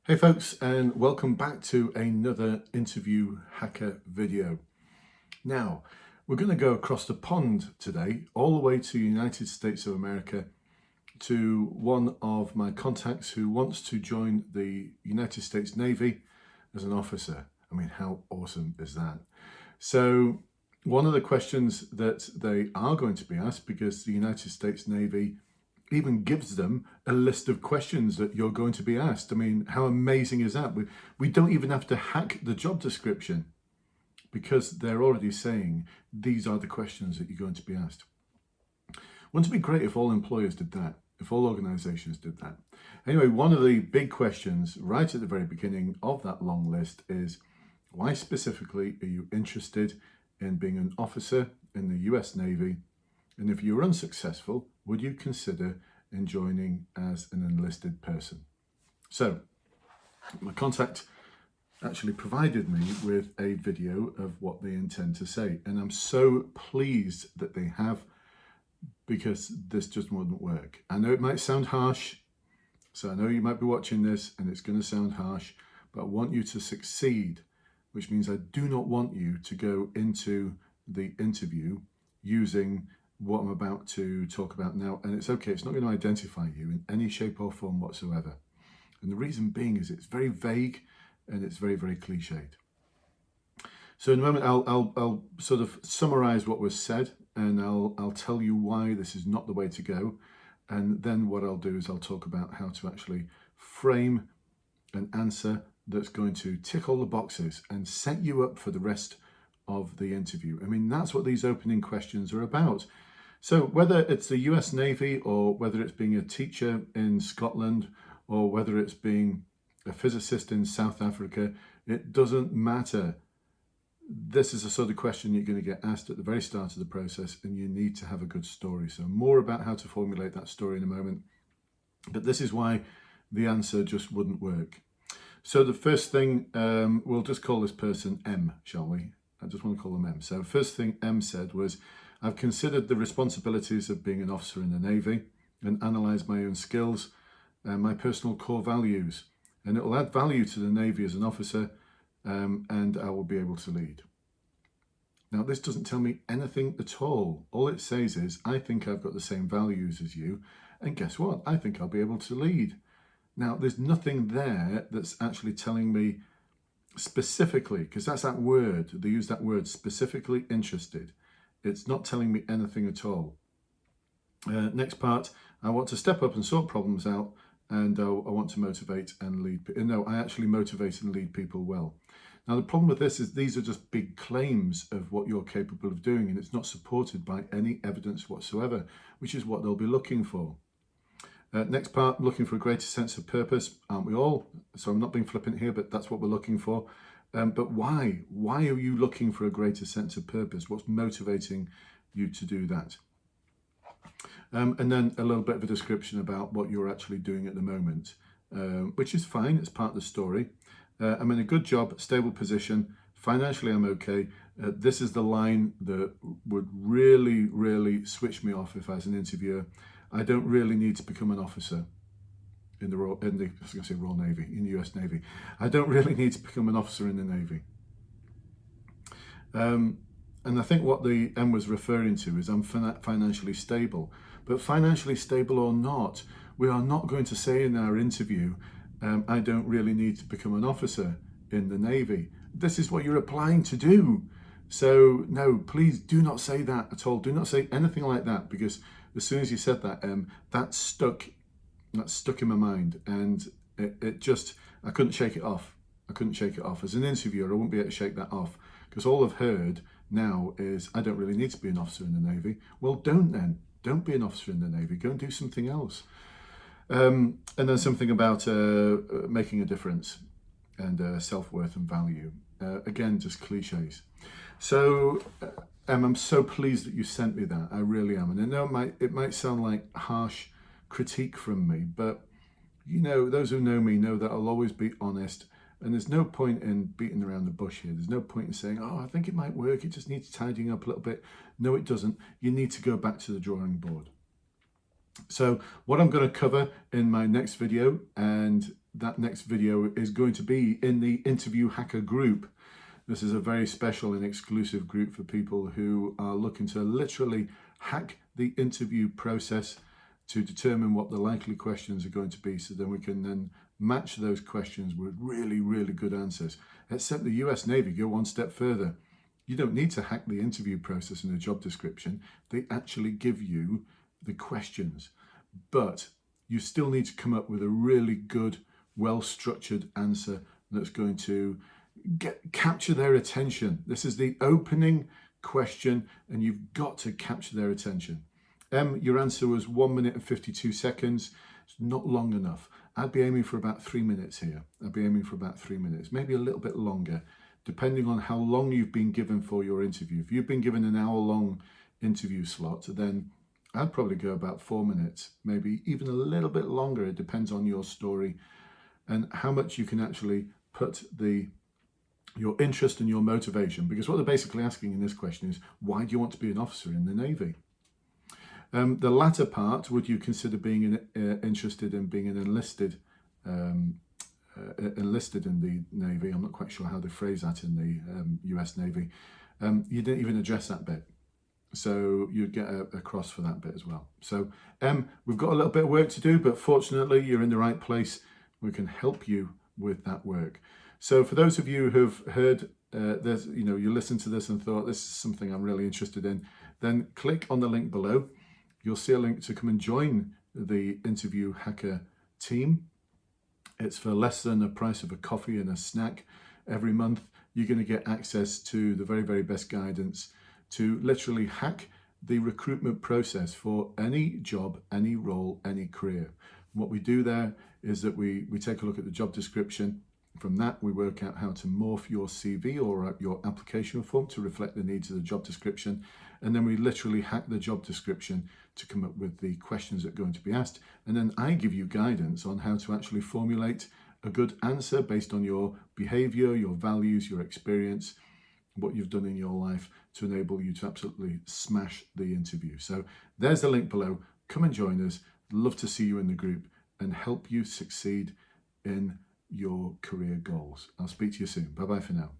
Hey folks, and welcome back to another interview hacker video. Now, we're going to go across the pond today, all the way to the United States of America, to one of my contacts who wants to join the United States Navy as an officer. I mean, how awesome is that? So one of the questions that they are going to be asked, because the United States Navy even gives them a list of questions that you're going to be asked. I mean, how amazing is that? We don't even have to hack the job description because they're already saying these are the questions that you're going to be asked. Wouldn't it be great if all employers did that? If all organizations did that? Anyway, one of the big questions right at the very beginning of that long list is, why specifically are you interested in being an officer in the US Navy? And if you're unsuccessful, would you consider joining as an enlisted person? So my contact actually provided me with a video of what they intend to say. And I'm so pleased that they have, because this just wouldn't work. I know it might sound harsh. So I know you might be watching this and it's going to sound harsh, but I want you to succeed, which means I do not want you to go into the interview using what I'm about to talk about now. And it's okay, it's not going to identify you in any shape or form whatsoever. And the reason being is it's very vague and it's very, very cliched. So in a moment, I'll sort of summarize what was said, and I'll tell you why this is not the way to go. And then what I'll do is I'll talk about how to actually frame an answer that's going to tick all the boxes and set you up for the rest of the interview. I mean, that's what these opening questions are about. So whether it's the US Navy, or whether it's being a teacher in Scotland, or whether it's being a physicist in South Africa, it doesn't matter. This is the sort of question you're going to get asked at the very start of the process, and you need to have a good story. So more about how to formulate that story in a moment. But this is why the answer just wouldn't work. So the first thing, we'll just call this person M, shall we? I just want to call them M. So first thing M said was, I've considered the responsibilities of being an officer in the Navy and analysed my own skills and my personal core values. And it will add value to the Navy as an officer, and I will be able to lead. Now, this doesn't tell me anything at all. All it says is, I think I've got the same values as you, and guess what? I think I'll be able to lead. Now, there's nothing there that's actually telling me specifically, because that's that word, they use that word, specifically interested. It's not telling me anything at all. Next part, I want to step up and sort problems out, and I want to motivate and lead. No, I actually motivate and lead people well. Now, the problem with this is these are just big claims of what you're capable of doing, and it's not supported by any evidence whatsoever, which is what they'll be looking for. Next part, looking for a greater sense of purpose, aren't we all? So I'm not being flippant here, but that's what we're looking for. But why? Why are you looking for a greater sense of purpose? What's motivating you to do that? And then a little bit of a description about what you're actually doing at the moment, which is fine. It's part of the story. I'm in a good job, stable position. Financially, I'm okay. This is the line that would really, really switch me off if I was an interviewer. I don't really need to become an officer in the Royal Navy, in the US Navy. I don't really need to become an officer in the Navy. And I think what the M was referring to is I'm financially stable. But financially stable or not, we are not going to say in our interview, I don't really need to become an officer in the Navy. This is what you're applying to do. So no, please do not say that at all. Do not say anything like that, because as soon as you said that, that stuck in my mind, and it just, I couldn't shake it off. I couldn't shake it off. As an interviewer, I wouldn't be able to shake that off, because all I've heard now is, I don't really need to be an officer in the Navy. Well, don't then. Don't be an officer in the Navy. Go and do something else. And then something about making a difference and self-worth and value. Again, just cliches. So I'm so pleased that you sent me that. I really am. And I know it might sound like harsh critique from me, but you know, those who know me know that I'll always be honest. And there's no point in beating around the bush here. There's no point in saying, oh, I think it might work. It just needs tidying up a little bit. No, it doesn't. You need to go back to the drawing board. So what I'm going to cover in my next video, and that next video is going to be in the Interview Hacker group. This is a very special and exclusive group for people who are looking to literally hack the interview process to determine what the likely questions are going to be, so then we can then match those questions with really, really good answers. Except the US Navy go one step further. You don't need to hack the interview process in a job description. They actually give you the questions, but you still need to come up with a really good, well-structured answer that's going to capture their attention. This is the opening question, and you've got to capture their attention. Your answer was 1 minute and 52 seconds. It's not long enough. I'd be aiming for about 3 minutes here. I'd be aiming for about 3 minutes, maybe a little bit longer, depending on how long you've been given for your interview. If you've been given an hour-long interview slot, then I'd probably go about 4 minutes, maybe even a little bit longer. It depends on your story and how much you can actually put your interest and your motivation. Because what they're basically asking in this question is, why do you want to be an officer in the Navy? The latter part, would you consider being interested in being an enlisted in the Navy? I'm not quite sure how they phrase that in the US Navy. You didn't even address that bit. So you'd get a cross for that bit as well. So we've got a little bit of work to do, but fortunately you're in the right place. We can help you with that work. So for those of you who've heard this, you listened to this and thought this is something I'm really interested in, then click on the link below. You'll see a link to come and join the Interview Hacker team. It's for less than the price of a coffee and a snack every month. You're going to get access to the very, very best guidance to literally hack the recruitment process for any job, any role, any career. And what we do there is that we take a look at the job description. From that, we work out how to morph your CV or your application form to reflect the needs of the job description. And then we literally hack the job description to come up with the questions that are going to be asked. And then I give you guidance on how to actually formulate a good answer based on your behavior, your values, your experience, what you've done in your life to enable you to absolutely smash the interview. So there's the link below. Come and join us. Love to see you in the group and help you succeed in your career goals. I'll speak to you soon. Bye-bye for now.